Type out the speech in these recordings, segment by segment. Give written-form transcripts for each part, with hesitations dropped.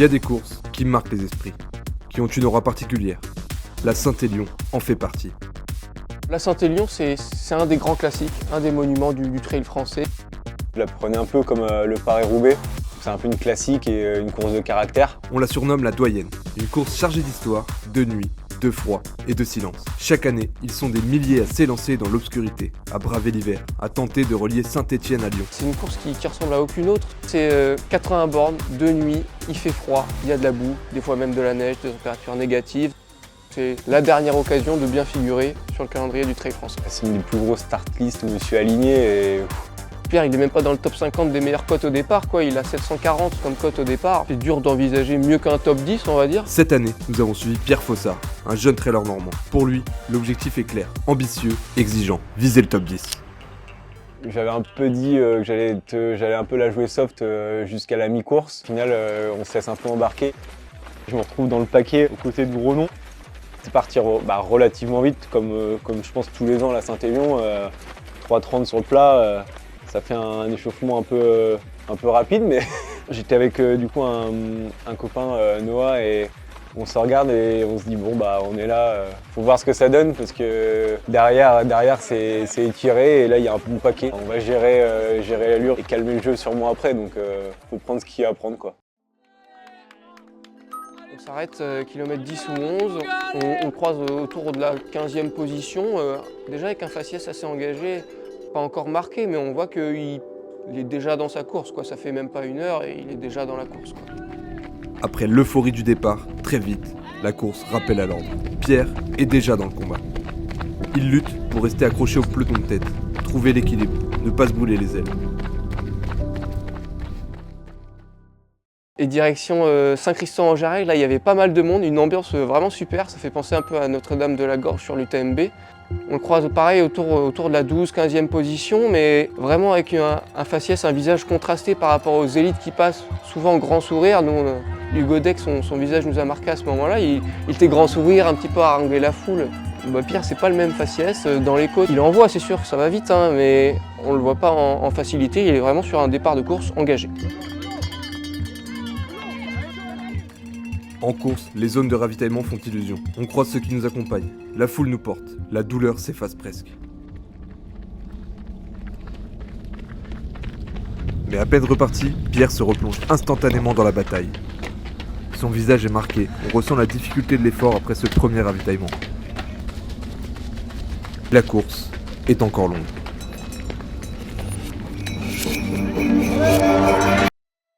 Il y a des courses qui marquent les esprits, qui ont une aura particulière. La Saint-Élion en fait partie. La Saint-Élion, c'est un des grands classiques, un des monuments du trail français. Je la prenais un peu comme le Paris-Roubaix. C'est un peu une classique et une course de caractère. On la surnomme la doyenne, une course chargée d'histoire, de nuit, de froid et de silence. Chaque année, ils sont des milliers à s'élancer dans l'obscurité, à braver l'hiver, à tenter de relier Saint-Étienne à Lyon. C'est une course qui ressemble à aucune autre. C'est 80 bornes, de nuit, il fait froid, il y a de la boue, des fois même de la neige, des températures négatives. C'est la dernière occasion de bien figurer sur le calendrier du trail français. C'est une des plus grosses start list où je me suis aligné et Pierre, il n'est même pas dans le top 50 des meilleures cotes au départ, quoi. Il a 740 comme cote au départ. C'est dur d'envisager mieux qu'un top 10, on va dire. Cette année, nous avons suivi Pierre Fossard, un jeune trailer normand. Pour lui, l'objectif est clair, ambitieux, exigeant, viser le top 10. j'avais un peu dit que j'allais un peu la jouer soft jusqu'à la mi-course. Au final, on se laisse un peu embarquer. Je me retrouve dans le paquet aux côtés de Grenon. C'est parti relativement vite, comme je pense tous les ans à la Saint-Élion. 3,30 sur le plat, ça fait un échauffement un peu rapide, mais j'étais avec du coup un copain, Noah, et on se regarde et on se dit bon bah on est là, faut voir ce que ça donne parce que derrière c'est étiré et là il y a un bon paquet. On va gérer l'allure et calmer le jeu sûrement après, donc faut prendre ce qu'il y a à prendre quoi. On s'arrête kilomètre 10 ou 11, on croise autour de la 15e position, déjà avec un faciès assez engagé, pas encore marqué, mais on voit qu'il est déjà dans sa course, quoi. Ça fait même pas une heure et il est déjà dans la course, quoi. Après l'euphorie du départ, très vite, la course rappelle à l'ordre. Pierre est déjà dans le combat. Il lutte pour rester accroché au peloton de tête, trouver l'équilibre, ne pas se brûler les ailes. Et direction Saint-Christophe-en-Jarret, là il y avait pas mal de monde, une ambiance vraiment super, ça fait penser un peu à Notre-Dame-de-la-Gorge sur l'UTMB. On le croise pareil autour de la 12-15e position, mais vraiment avec un faciès, un visage contrasté par rapport aux élites qui passent, souvent grand sourire. Nous, Hugo Deck, son visage nous a marqué à ce moment-là, il était grand sourire, un petit peu haranguer la foule. Pierre, c'est pas le même faciès, dans les côtes il envoie, c'est sûr que ça va vite, hein, mais on le voit pas en facilité, il est vraiment sur un départ de course engagé. En course, les zones de ravitaillement font illusion. On croise ceux qui nous accompagnent. La foule nous porte. La douleur s'efface presque. Mais à peine reparti, Pierre se replonge instantanément dans la bataille. Son visage est marqué. On ressent la difficulté de l'effort après ce premier ravitaillement. La course est encore longue.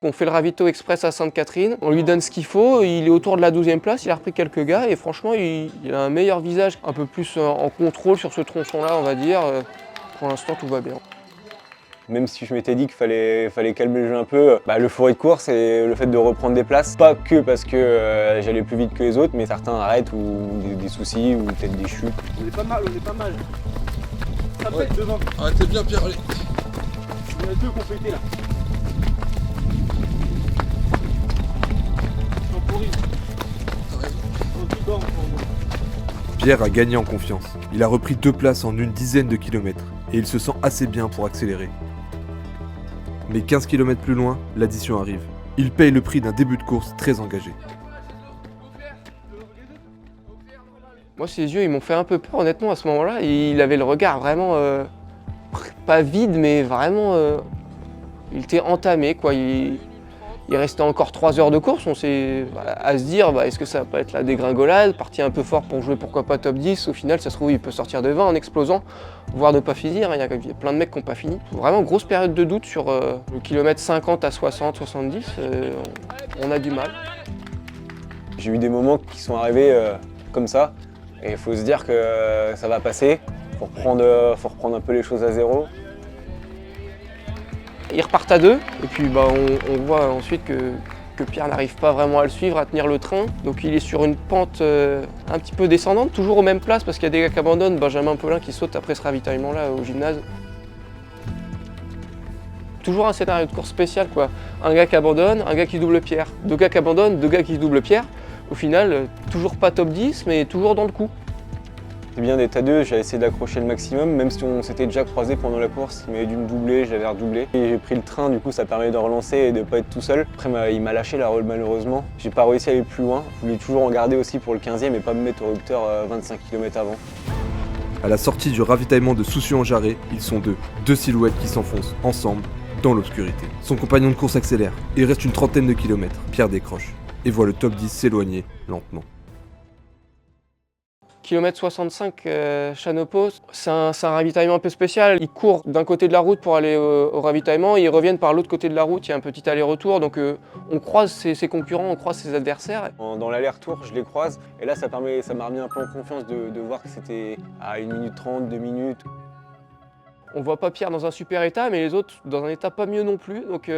On fait le ravito express à Sainte-Catherine, on lui donne ce qu'il faut, il est autour de la 12e place, il a repris quelques gars et franchement il a un meilleur visage, un peu plus en contrôle sur ce tronçon-là on va dire. Pour l'instant tout va bien. Même si je m'étais dit qu'il fallait calmer le jeu un peu, l'euphorie de course et le fait de reprendre des places, pas que parce que j'allais plus vite que les autres, mais certains arrêtent ou des soucis ou peut-être des chutes. On est pas mal. Ça peut être devant. Arrêtez bien Pierre, allez. Il y en a deux qui ont pété là. Pierre a gagné en confiance. Il a repris 2 places en une dizaine de kilomètres et il se sent assez bien pour accélérer. Mais 15 km plus loin, l'addition arrive. Il paye le prix d'un début de course très engagé. Moi ses yeux ils m'ont fait un peu peur honnêtement à ce moment-là. Il avait le regard vraiment pas vide mais vraiment il était entamé quoi. Il restait encore 3 heures de course, on s'est à se dire est-ce que ça va pas être la dégringolade, parti un peu fort pour jouer pourquoi pas top 10, au final ça se trouve il peut sortir de 20 en explosant, voire ne pas finir, il y a plein de mecs qui n'ont pas fini. Vraiment grosse période de doute sur le kilomètre 50 à 60, 70, on a du mal. J'ai eu des moments qui sont arrivés comme ça et il faut se dire que ça va passer, faut reprendre un peu les choses à zéro. Ils repartent à 2 et puis on voit ensuite que Pierre n'arrive pas vraiment à le suivre, à tenir le train. Donc il est sur une pente un petit peu descendante, toujours aux mêmes places parce qu'il y a des gars qui abandonnent. Benjamin Paulin qui saute après ce ravitaillement-là au gymnase. Toujours un scénario de course spécial quoi. Un gars qui abandonne, un gars qui double Pierre. 2 gars qui abandonnent, 2 gars qui doublent Pierre. Au final, toujours pas top 10 mais toujours dans le coup. C'est bien d'être à deux, j'ai essayé d'accrocher le maximum, même si on s'était déjà croisé pendant la course, il m'avait dû me doubler, je l'avais redoublé. Et j'ai pris le train, du coup ça permet de relancer et de ne pas être tout seul. Après il m'a lâché la roll malheureusement, j'ai pas réussi à aller plus loin. Je voulais toujours en garder aussi pour le 15e et pas me mettre au rupteur 25 km avant. À la sortie du ravitaillement de Soucy-en-Jarret, ils sont deux silhouettes qui s'enfoncent ensemble dans l'obscurité. Son compagnon de course accélère, il reste une trentaine de kilomètres, Pierre décroche et voit le top 10 s'éloigner lentement. Kilomètre 65, Chanopo, c'est un ravitaillement un peu spécial. Ils courent d'un côté de la route pour aller au ravitaillement et ils reviennent par l'autre côté de la route. Il y a un petit aller-retour, donc on croise ses concurrents, on croise ses adversaires. Dans l'aller-retour, je les croise et là ça m'a remis un peu en confiance de voir que c'était à 1 minute 30, 2 minutes. On voit pas Pierre dans un super état, mais les autres dans un état pas mieux non plus. Donc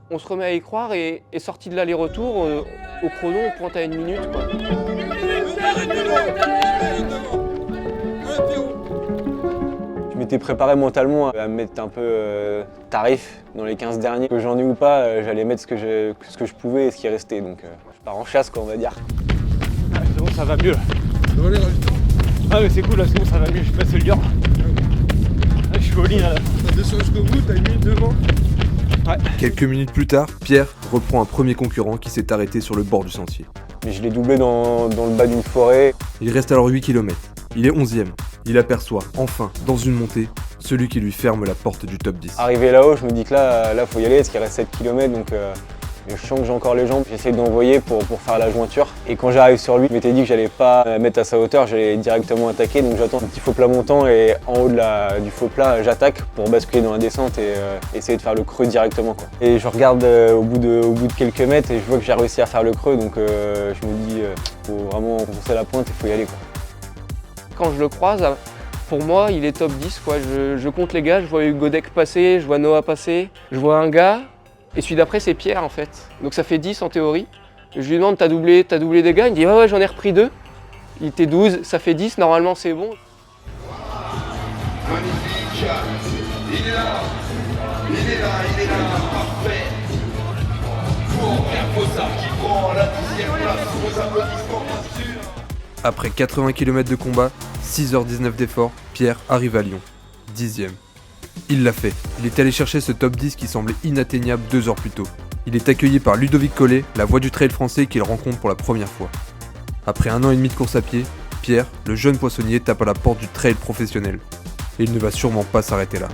on se remet à y croire et sorti de l'aller-retour, au chrono, on pointe à 1 minute, quoi. Je m'étais préparé mentalement à me mettre un peu tarif dans les 15 derniers. Que j'en ai ou pas, j'allais mettre ce que je pouvais et ce qui restait. Donc je pars en chasse, quoi, on va dire. Ah, c'est bon, ça va mieux. Ah mais c'est cool là, c'est bon, ça va mieux, j'ai passé le dur. Je suis au lit là. T'as descendu jusqu'au bout, t'as une minute devant. Ouais. Quelques minutes plus tard, Pierre reprend un premier concurrent qui s'est arrêté sur le bord du sentier. Mais je l'ai doublé dans le bas d'une forêt. Il reste alors 8 km. Il est 11e. Il aperçoit, enfin, dans une montée, celui qui lui ferme la porte du top 10. Arrivé là-haut, je me dis que là faut y aller parce qu'il reste 7 km, donc je sens que j'ai encore les jambes. J'essaie d'envoyer pour faire la jointure. Et quand j'arrive sur lui, je m'étais dit que j'allais pas mettre à sa hauteur, j'allais directement attaquer. Donc j'attends un petit faux plat montant et en haut du faux plat, j'attaque pour basculer dans la descente et essayer de faire le creux directement, quoi. Et je regarde au bout de quelques mètres et je vois que j'ai réussi à faire le creux. Donc je me dis, faut vraiment foncer la pointe et faut y aller, quoi. Quand je le croise, pour moi, il est top 10, quoi. Je compte les gars, je vois Hugo Deck passer, je vois Noah passer, je vois un gars, et celui d'après c'est Pierre en fait. Donc ça fait 10 en théorie. Je lui demande, t'as doublé des gars? Il me dit, ouais, j'en ai repris 2. Il était 12, ça fait 10, normalement c'est bon. Magnifique, il est là, parfait. Pour Pierre Fossard qui prend la 10e place, vos applaudissements bien sûr. Après 80 km de combat, 6h19 d'effort, Pierre arrive à Lyon, 10e. Il l'a fait, il est allé chercher ce top 10 qui semblait inatteignable 2 heures plus tôt. Il est accueilli par Ludovic Collet, la voix du trail français qu'il rencontre pour la première fois. Après 1 an et demi de course à pied, Pierre, le jeune poissonnier, tape à la porte du trail professionnel. Et il ne va sûrement pas s'arrêter là.